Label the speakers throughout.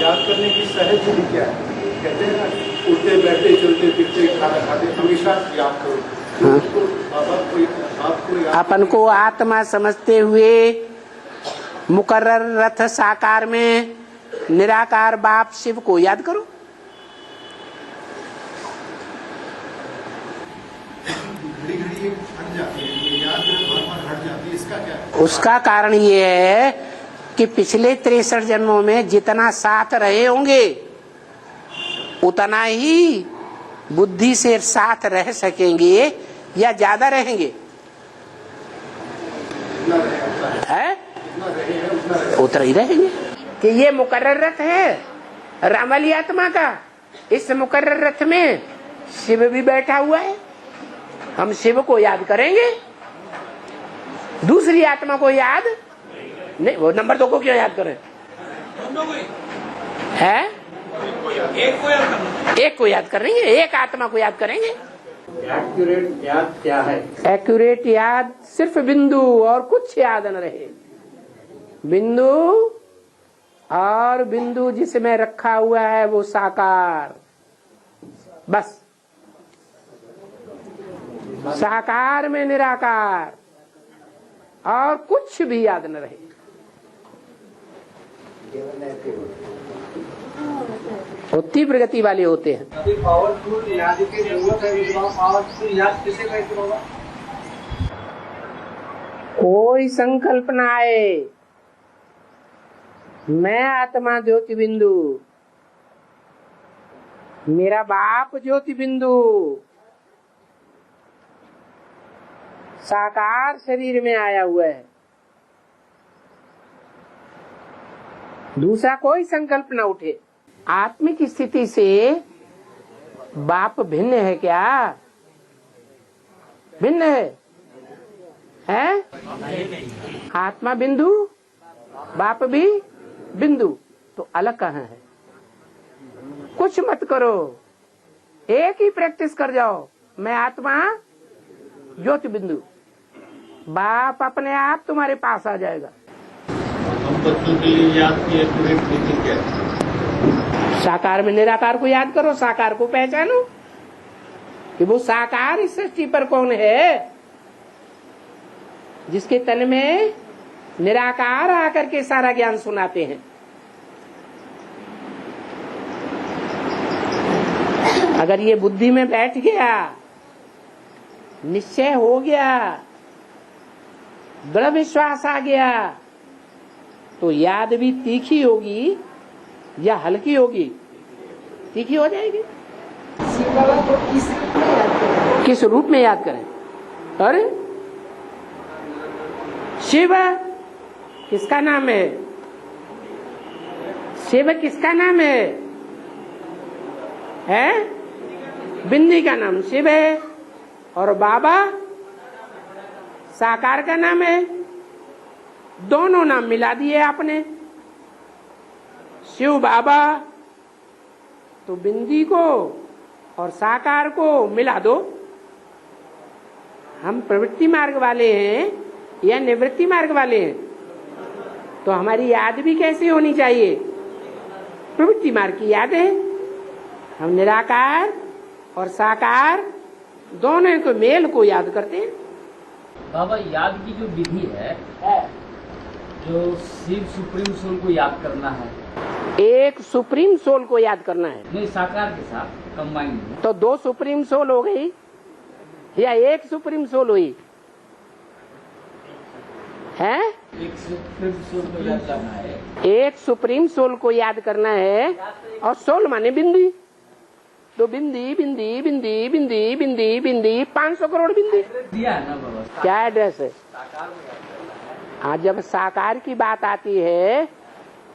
Speaker 1: याद करने की सहज विधि क्या है? कहते हैं ना, उठते बैठते चलते फिरते खाना खाते हमेशा याद करो।
Speaker 2: हाँ।
Speaker 1: तो आपको याद
Speaker 2: अपन को आत्मा समझते हुए मुकर्रर रथ साकार में निराकार बाप शिव को याद करो।
Speaker 1: घड़ी घड़ी हट जाती है, याद बार हट जाती है, इसका क्या है?
Speaker 2: उसका कारण ये है कि पिछले 63 जन्मों में जितना साथ रहे होंगे उतना ही बुद्धि से साथ रह सकेंगे या ज्यादा रहेंगे? उतना ही रहेंगे। कि ये मुकर्रर रथ है राम वाली आत्मा का, इस मुकर्रर रथ में शिव भी बैठा हुआ है, हम शिव को याद करेंगे, दूसरी आत्मा को याद नहीं। वो नंबर 2 को क्यों याद करें? है एक को याद करेंगे, एक आत्मा को याद करेंगे।
Speaker 1: एक्यूरेट याद क्या है?
Speaker 2: एक्यूरेट याद सिर्फ बिंदु और कुछ याद न रहे। बिंदु और बिंदु जिसमें रखा हुआ है वो साकार, बस। साकार में निराकार और कुछ भी याद न रहे। वो तीव्र गति वाले होते हैं।
Speaker 3: पावरफुल याद की जरूरत है, पावरफुल याद किसे कहते होगा?
Speaker 2: कोई संकल्प न आए, मैं आत्मा ज्योति बिंदु, मेरा बाप ज्योति बिंदु, साकार शरीर में आया हुआ है। दूसरा कोई संकल्प न उठे। आत्मिक स्थिति से बाप भिन्न है क्या? भिन्न है? आत्मा बिंदु, बाप भी बिंदु, तो अलग कहाँ है? कुछ मत करो, एक ही प्रैक्टिस कर जाओ, मैं आत्मा ज्योति बिंदु, बाप अपने आप तुम्हारे पास आ जाएगा।
Speaker 1: हम बच्चों के लिए याद की एक्यूरेट विधि क्या है?
Speaker 2: साकार में निराकार को याद करो, साकार को पहचानो कि वो साकार इस सृष्टि पर कौन है, जिसके तन में निराकार आकर के सारा ज्ञान सुनाते हैं। अगर ये बुद्धि में बैठ गया, निश्चय हो गया, दृढ़ विश्वास आ गया, तो याद भी तीखी होगी या हल्की होगी? तीखी हो जाएगी। किस रूप में याद करें? अरे शिव किसका नाम है? शिव किसका नाम है? बिंदी का नाम शिव है, और बाबा साकार का नाम है। दोनों नाम मिला दिए आपने, शिव बाबा, तो बिंदी को और साकार को मिला दो। हम प्रवृत्ति मार्ग वाले हैं या निवृत्ति मार्ग वाले हैं? तो हमारी याद भी कैसी होनी चाहिए? प्रवृत्ति मार्ग की याद है। हम निराकार और साकार दोनों को मेल को याद करते हैं।
Speaker 4: बाबा, याद की जो विधि है, जो शिव सुप्रीम सोल को याद करना है,
Speaker 2: एक सुप्रीम सोल को याद करना है,
Speaker 4: नहीं साकार के साथ कंबाइंड।
Speaker 2: तो 2 सुप्रीम सोल हो गई या एक सुप्रीम सोल हुई है?
Speaker 4: एक सुप्रीम सोल को याद करना है।
Speaker 2: एक सुप्रीम सोल को याद करना है, और सोल माने बिंदी, तो बिंदी बिंदी बिंदी बिंदी बिंदी बिंदी 500 करोड़ बिंदी
Speaker 4: दिया है ना बाबा।
Speaker 2: क्या एड्रेस है? आज जब साकार की बात आती है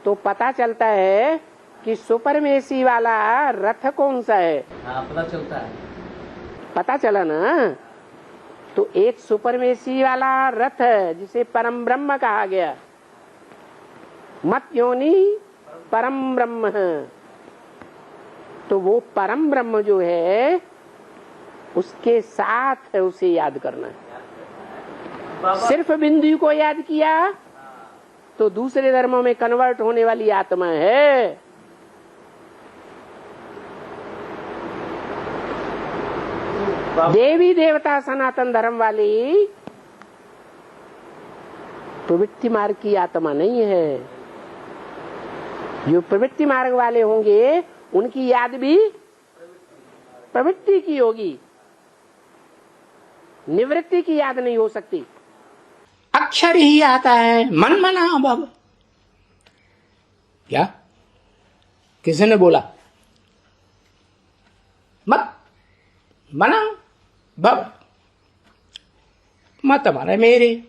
Speaker 2: तो पता चलता है कि सुपरमेसी वाला रथ कौन सा है।
Speaker 4: हाँ, पता चलता है।
Speaker 2: पता चला ना? तो एक सुपरमेसी वाला रथ है जिसे परम ब्रह्म कहा गया। मत योनि परम ब्रह्म है। तो वो परम ब्रह्म जो है उसके साथ है, उसे याद करना है। सिर्फ बिंदु को याद किया तो दूसरे धर्मों में कन्वर्ट होने वाली आत्मा है। देवी देवता सनातन धर्म वाली प्रवृत्ति मार्ग की आत्मा नहीं है। जो प्रवृत्ति मार्ग वाले होंगे उनकी याद भी प्रवृत्ति की होगी, निवृत्ति की याद नहीं हो सकती। अक्षर ही आता है मन मना भव। क्या किसी ने बोला मत मना भव, मत माने मेरे,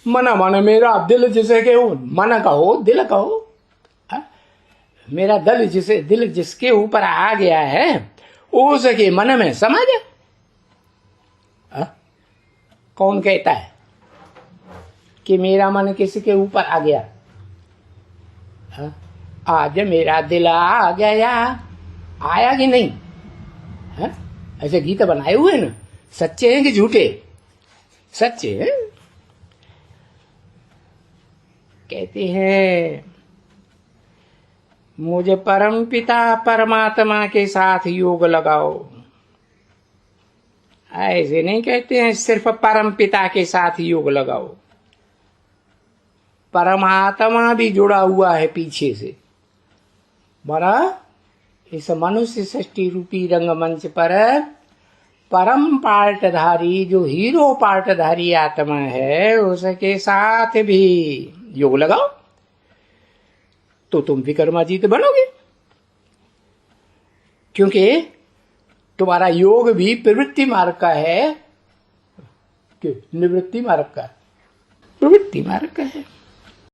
Speaker 2: मना माने मेरा दिल जिसे कहो, मना कहो दिल कहो। मेरा दिल जिसके ऊपर आ गया है उसके मन में समझ। कौन कहता है कि मेरा मन किसी के ऊपर आ गया? आज मेरा दिल आ गया, आया कि नहीं? ऐसे गीत बनाए हुए ना, सच्चे हैं कि झूठे? सच्चे हैं। कहते हैं मुझे परम पिता परमात्मा के साथ योग लगाओ। ऐसे नहीं कहते हैं सिर्फ परम पिता के साथ योग लगाओ, परमात्मा भी जुड़ा हुआ है पीछे से। बड़ा इस मनुष्य सृष्टि रूपी रंगमंच पर परम पार्टधारी जो हीरो पार्टधारी आत्मा है उसके साथ भी योग लगाओ तो तुम विक्रमादित्य बनोगे, क्योंकि तुम्हारा योग भी प्रवृत्ति मार्ग का है कि निवृत्ति मार्ग का? प्रवृत्ति मार्ग का है।